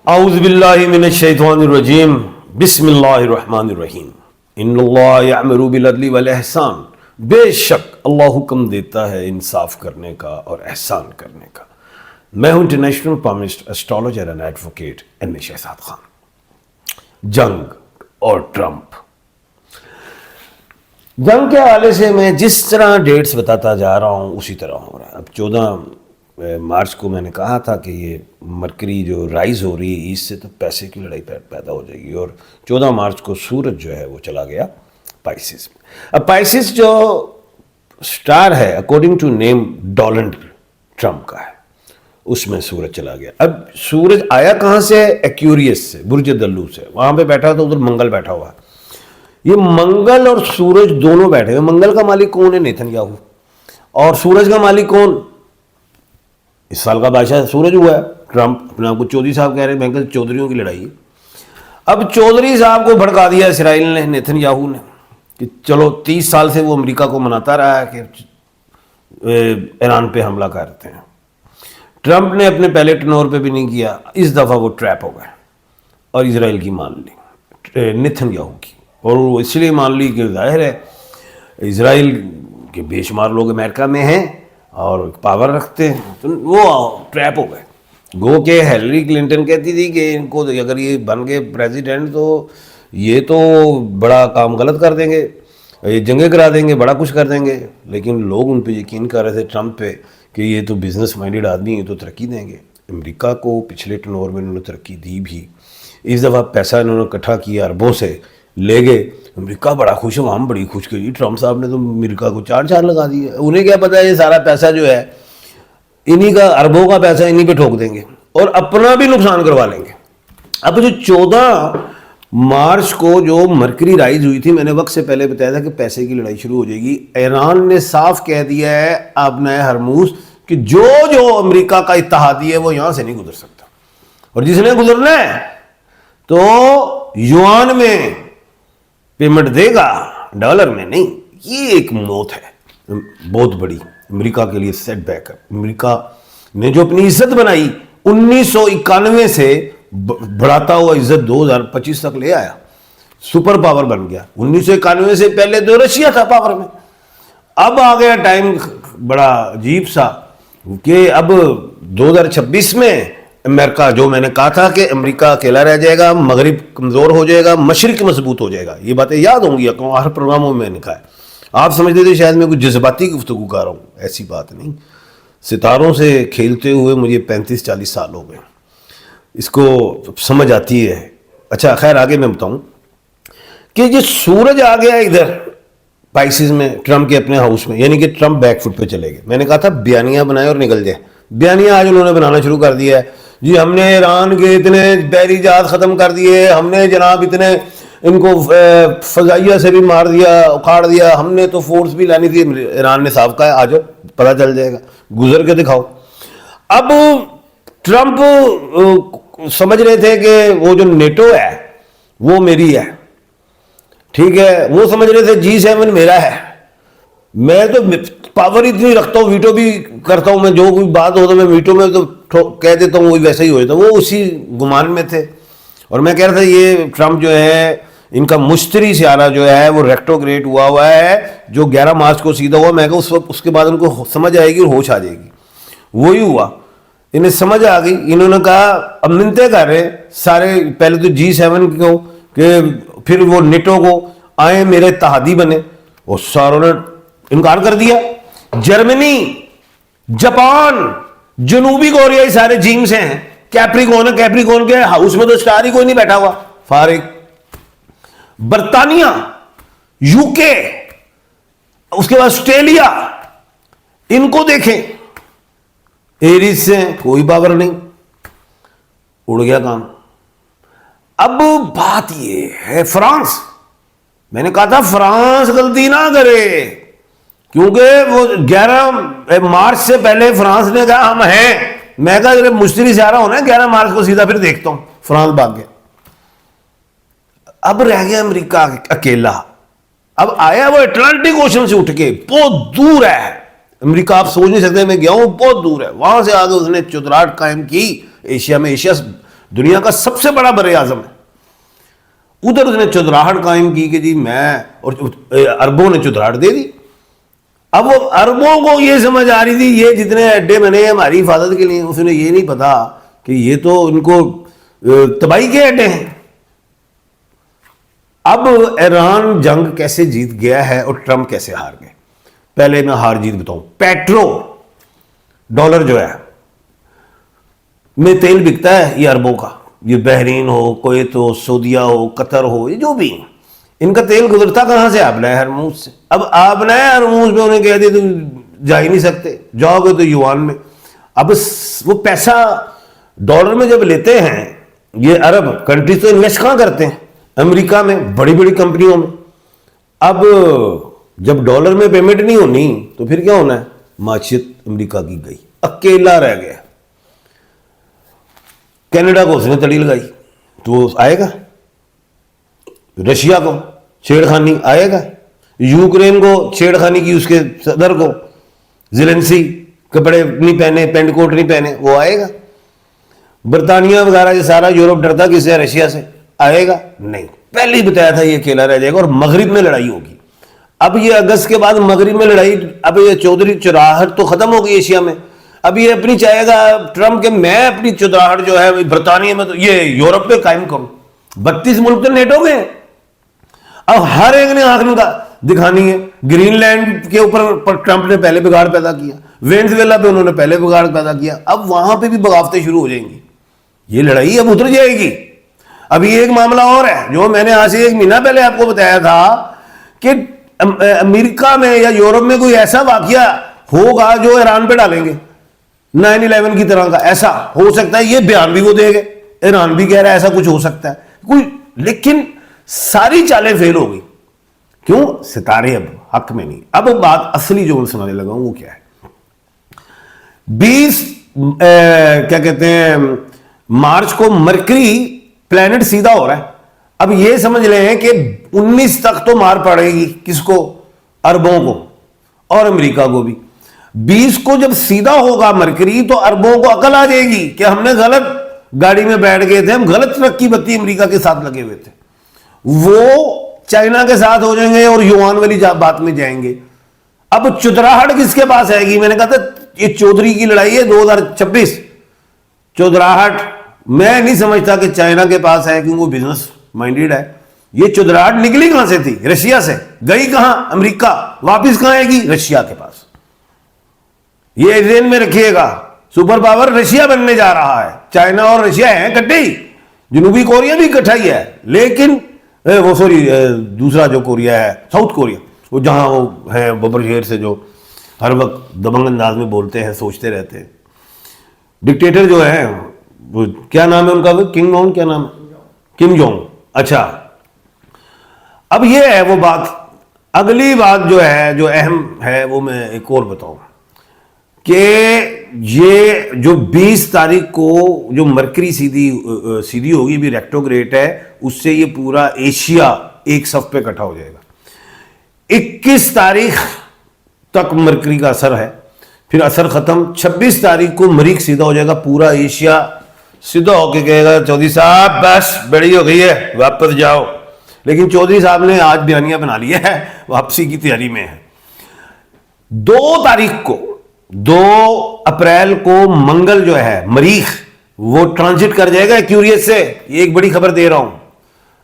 औज़ुबिल्लाहि मिनश्शैतानिर्रजीम बिस्मिल्लाहिर्रहमानिर्रहीम इन्नल्लाह यअमुरु बिल अदली वल एहसान। बेशक अल्लाह हुक्म देता है इंसाफ करने का और एहसान करने का। मैं हूं international palmist astrologer and advocate M A Shahzad Khan. जंग और ट्रंप, जंग के हवाले से मैं जिस तरह डेट्स बताता जा रहा हूं उसी तरह हो रहा है। अब 14 मार्च को मैंने कहा था कि ये मरकरी जो राइज हो रही है ईस्ट से, तो पैसे की लड़ाई पैदा हो जाएगी। और 14 मार्च को सूरज जो है वो चला गया पाइसिस में। अब पाइसिस जो स्टार है according to name Donald Trump का है, उसमें सूरज चला गया। अब सूरज आया कहाँ से? एक्यूरियस से, बुर्ज दल्लू से। वहां पे बैठा था, उधर मंगल बैठा हुआ है। ये मंगल और सूरज दोनों बैठे हुए। मंगल का मालिक कौन है? नेतन्याहू। और सूरज का मालिक कौन? इस साल का बादशाह सूरज हुआ है। ट्रंप अपने आप को चौधरी साहब कह रहे हैं। मैं चौधरीयों की लड़ाई है। अब चौधरी साहब को भड़का दिया इसराइल ने, नेतन्याहू ने, कि चलो 30 साल से वो अमेरिका को मनाता रहा है कि ईरान पे हमला करते हैं। ट्रंप ने अपने पहले टर्नओवर पे भी नहीं किया। इस दफ़ा वो ट्रैप हो गए और इसराइल की मान ली, नेतन्याहू की। और वो इसलिए मान ली कि जाहिर है इसराइल के बेशुमार लोग अमेरिका में हैं और पावर रखते हैं, तो वो ट्रैप हो गए। गो के हिलरी क्लिंटन कहती थी कि इनको अगर ये बन गए प्रेसिडेंट तो ये तो बड़ा काम गलत कर देंगे, ये जंगें करा देंगे, बड़ा कुछ कर देंगे। लेकिन लोग उन पे यकीन कर रहे थे, ट्रंप पे, कि ये तो बिजनेस माइंडेड आदमी है, ये तो तरक्की देंगे। अमेरिका को पिछले टर्नओवर में इन्होंने तरक्की दी भी। इस दफ़ा पैसा इन्होंने इकट्ठा किया, अरबों से ले गए। अमेरिका बड़ा खुश है, हम बड़ी खुश की। ट्रंप साहब ने तो अमेरिका को चार लगा दिए। उन्हें क्या पता है ये सारा पैसा जो है इन्हीं का, अरबों का पैसा इन्हीं पे ठोक देंगे और अपना भी नुकसान करवा लेंगे। अब जो 14 मार्च को जो मरकरी राइज हुई थी, मैंने वक्त से पहले बताया था कि पैसे की लड़ाई शुरू हो जाएगी। ईरान ने साफ कह दिया है अपना हरमूज कि जो अमेरिका का इत्तेहादी है वो यहां से नहीं गुजर सकता, और जिसने गुजरना है तो युआन में पेमेंट देगा, डॉलर में नहीं। ये एक मौत है बहुत बड़ी अमेरिका के लिए, सेटबैक है। अमेरिका ने जो अपनी इज्जत बनाई 1991 से बढ़ाता हुआ इज्जत 2025 तक ले आया, सुपर पावर बन गया। 1991 से पहले तो रशिया था पावर में। अब आ गया टाइम बड़ा अजीब सा कि अब 2026 में अमेरिका, जो मैंने कहा था कि अमेरिका अकेला रह जाएगा, मगरिब कमज़ोर हो जाएगा, मशरिक मजबूत हो जाएगा। ये बातें याद होंगी, हर प्रोग्रामों में मैंने कहा है। आप समझते थे शायद मैं कुछ जज्बाती गुफ्तगू कर रहा हूँ, ऐसी बात नहीं। सितारों से खेलते हुए मुझे 35-40 साल हो गए, इसको समझ आती है। अच्छा खैर, आगे मैं बताऊँ कि ये सूरज आ गया इधर पाइसिस में, ट्रंप के अपने हाउस में, यानी कि ट्रंप बैकफुट पे चले गए। मैंने कहा था बयानियाँ बनाए और निकल जाए। बयानियाँ आज उन्होंने बनाना शुरू कर दिया है जी। हमने ईरान के इतने बहरी जहाज ख़त्म कर दिए, हमने जनाब इतने इनको फ़ज़ाइया से भी मार दिया, उखाड़ दिया, हमने तो फोर्स भी लानी थी। ईरान ने साफ कहा, आ जाओ, पता चल जाएगा, गुजर के दिखाओ। अब ट्रंप समझ रहे थे कि वो जो नेटो है वो मेरी है, ठीक है। वो समझ रहे थे G7 मेरा है। मैं तो पावर इतनी रखता हूँ, वीटो भी करता हूँ। मैं जो कोई बात हो तो मैं वीटो में तो कह देता हूँ, वही वैसा ही हो जाता। वो उसी गुमान में थे। और मैं कह रहा था ये ट्रंप जो है, इनका मुश्तरी सियारा जो है वो रेक्टोग्रेड हुआ है, जो 11 मार्च को सीधा हुआ। मैं कहा उसके बाद उनको समझ आएगी और होश आ जाएगी। वही हुआ, इन्हें समझ आ गई। इन्होंने कहा, अब मिलते कर रहे सारे, पहले तो G7 को, कि फिर वो नेटो को आए, मेरे इत्तेहादी बने, और सारों ने इनकार कर दिया। जर्मनी, जापान, जनूबी कोरिया, ये सारे जीम्स हैं। कैप्रिकॉन है, कैप्रिकॉन के हाउस में तो स्टार ही कोई नहीं बैठा हुआ, फारिग। बर्तानिया, यूके, उसके बाद ऑस्ट्रेलिया, इनको देखें, एरिस से कोई पावर नहीं, उड़ गया काम। अब बात ये है फ्रांस। मैंने कहा था फ्रांस गलती ना करे, क्योंकि वो 11 मार्च से पहले फ्रांस ने कहा हम हैं। मैं कहा जब मुश्तरी सियारा होना है 11 मार्च को सीधा, फिर देखता हूं। फ्रांस भाग गया। अब रह गया अमेरिका अकेला। अब आया वो अटलांटिक ओशन से उठ के, बहुत दूर है अमेरिका, आप सोच नहीं सकते। मैं गया हूं, बहुत दूर है। वहां से आगे उसने चुतराहट कायम की एशिया में। एशिया दुनिया का सबसे बड़ा बर आजम है। उधर उसने चुदराहट कायम की कि जी मैं, और अरबों ने चुदराहट दे दी। अब वो अरबों को ये समझ आ रही थी ये जितने अड्डे बने हमारी हिफाजत के लिए, उसने ये नहीं पता कि ये तो इनको तबाही के अड्डे हैं। अब ईरान जंग कैसे जीत गया है और ट्रंप कैसे हार गए, पहले मैं हार जीत बताऊं। पेट्रो डॉलर जो है में तेल बिकता है ये अरबों का, ये बहरीन हो, कुवैत हो, सऊदीया हो, कतर हो, ये जो भी, इनका तेल गुजरता कहां से? आबना हरमूज से। अब आबना हरमूज में उन्हें कह दिया तुम जा ही नहीं सकते, जाओगे तो युआन में। अब वो पैसा डॉलर में जब लेते हैं ये अरब कंट्रीज, तो इन्वेस्ट कहां करते हैं? अमेरिका में, बड़ी बड़ी कंपनियों में। अब जब डॉलर में पेमेंट नहीं होनी तो फिर क्या होना है? माशियत अमेरिका की गई, अकेला रह गया। कनाडा को उसने तड़ी लगाई तो आएगा, रशिया को छेड़खानी आएगा, यूक्रेन को छेड़खानी की उसके सदर को, ज़ेलेंस्की कपड़े नहीं पहने, पेंट कोट नहीं पहने, वो आएगा। बरतानिया वगैरह ये सारा यूरोप डरता किससे? रशिया से। आएगा नहीं, पहले ही बताया था ये अकेला रह जाएगा और मगरिब में लड़ाई होगी। अब ये अगस्त के बाद मगरिब में लड़ाई, अब ये चौधरी चुराहट तो खत्म हो गई एशिया में। अब ये अपनी चाहेगा ट्रंप के मैं अपनी चुराहट जो है बरतानिया में, तो ये यूरोप पे कायम करूं। 32 मुल्क तो नेटो में, अब हर एक ने आंख दिखानी है। ग्रीनलैंड के ऊपर ट्रंप ने पहले बिगाड़ पैदा किया, वेनेजुएला पे उन्होंने पहले बिगाड़ पैदा किया, अब वहां पे भी बगावतें शुरू हो जाएंगी। ये लड़ाई अब उतर जाएगी। अभी एक मामला और है जो मैंने आज से 1 महीना पहले आपको बताया था कि अमेरिका में या यूरोप में कोई ऐसा वाकया होगा जो ईरान पे डालेंगे 9/11 की तरह का। ऐसा हो सकता है, ये बयान भी वो देंगे, ईरान भी कह रहा है ऐसा कुछ हो सकता है कोई, लेकिन सारी चालें फेल हो गई। क्यों? सितारे अब हक में नहीं। अब बात असली जो मैं सुनाने लगा हूं वो क्या है, 20 क्या कहते हैं मार्च को मरकरी प्लेनेट सीधा हो रहा है। अब ये समझ लें कि 19 तक तो मार पड़ेगी किसको? अरबों को और अमेरिका को भी। 20 को जब सीधा होगा मरकरी तो अरबों को अकल आ जाएगी कि हमने गलत गाड़ी में बैठ गए थे, हम गलत ट्रक की बत्ती अमेरिका के साथ लगे हुए थे। वो चाइना के साथ हो जाएंगे और युआन वाली बात में जाएंगे। अब चुदराहट किसके पास आएगी? मैंने कहा था ये चौधरी की लड़ाई है 2026। चुदराहट मैं नहीं समझता कि चाइना के पास है, क्योंकि वो बिजनेस माइंडेड है। ये चुदराहट निकली कहां से थी? रशिया से। गई कहां? अमेरिका। वापिस कहां आएगी? रशिया के पास। ये ध्यान में रखिएगा, सुपर पावर रशिया बनने जा रहा है। चाइना और रशिया है इकट्ठे ही, जनूबी कोरिया भी इकट्ठा ही है, लेकिन वो सॉरी दूसरा जो कोरिया है साउथ कोरिया, वो जहां वो है बबर शेर से जो हर वक्त दबंग अंदाज में बोलते हैं, सोचते रहते हैं। डिक्टेटर जो है वो क्या नाम है उनका? किंग जोंग, क्या नाम है? Kim Jong. अच्छा, अब ये है वो बात। अगली बात जो है जो अहम है वो मैं एक और बताऊं कि ये जो 20 तारीख को जो मरकरी सीधी होगी, भी रेक्टोग्रेड है, उससे ये पूरा एशिया एक सफ पे इकट्ठा हो जाएगा। 21 तारीख तक मरकरी का असर है, फिर असर खत्म। 26 तारीख को मरीख सीधा हो जाएगा, पूरा एशिया सीधा होके कहेगा चौधरी साहब बस बड़ी हो गई है, वापस जाओ। लेकिन चौधरी साहब ने आज बयानिया बना लिया है, वापसी की तैयारी में है। 2 तारीख को 2 अप्रैल को मंगल जो है मरीख, वो ट्रांजिट कर जाएगा एक्यूरियस से। ये एक बड़ी खबर दे रहा हूं,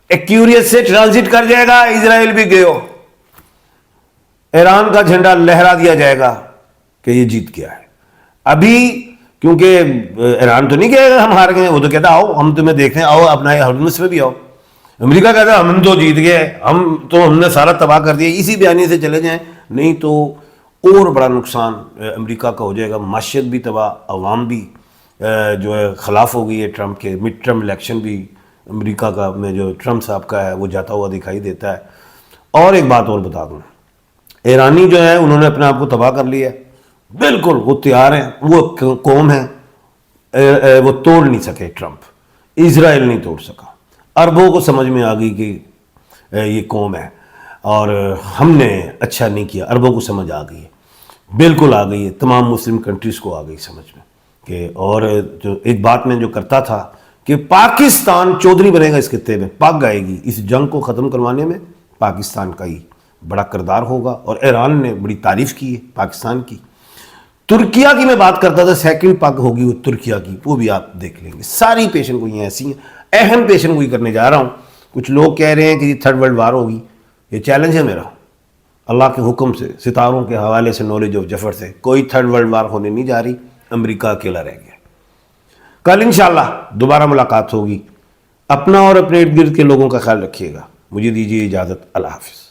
एक्यूरियस से ट्रांजिट कर जाएगा। इजराइल भी गयो, ईरान का झंडा लहरा दिया जाएगा कि ये जीत गया है। अभी क्योंकि ईरान तो नहीं कहेगा हम हार गए, वो तो कहता आओ हम तुम्हें देखते हैं, आओ अपना हरमुज में भी आओ। अमेरिका कहता हम तो जीत गए, हमने सारा तबाह कर दिया। इसी बयानी से चले जाएं, नहीं तो और बड़ा नुकसान अमेरिका का हो जाएगा। माशियत भी तबाह, अवाम भी जो है खिलाफ हो गई है ट्रंप के। मिड टर्म इलेक्शन भी अमेरिका का में जो ट्रंप साहब का है वो जाता हुआ दिखाई देता है। और एक बात और बता दूं, ईरानी जो है उन्होंने अपने आप को तबाह कर लिया है, बिल्कुल वो तैयार हैं, वो कौम है, वो तोड़ नहीं सके ट्रंप। इजराइल नहीं तोड़ सका। अरबों को समझ में आ गई कि ये कौम है और हमने अच्छा नहीं किया। अरबों को समझ आ गई है, बिल्कुल आ गई है, तमाम मुस्लिम कंट्रीज़ को आ गई समझ में कि। और जो एक बात मैं जो करता था कि पाकिस्तान चौधरी बनेगा इस खित्ते में, पग आएगी। इस जंग को ख़त्म करवाने में पाकिस्तान का ही बड़ा किरदार होगा। और ईरान ने बड़ी तारीफ की है पाकिस्तान की। तुर्किया की मैं बात करता था, सेकंड पग होगी वो तुर्किया की, वो भी आप देख लेंगे। सारी पेशन गोइयाँ ऐसी हैं। अहम पेशन गोई करने जा रहा हूँ। कुछ लोग कह रहे हैं कि थर्ड वर्ल्ड वार होगी, ये चैलेंज है मेरा अल्लाह के हुक्म से, सितारों के हवाले से, नॉलेज ऑफ जफर से, कोई थर्ड वर्ल्ड वार होने नहीं जा रही। अमेरिका अकेला रह गया। कल इंशाल्लाह दोबारा मुलाकात होगी। अपना और अपने इर्द गिर्द के लोगों का ख्याल रखिएगा। मुझे दीजिए इजाज़त। अल्लाह हाफिज़।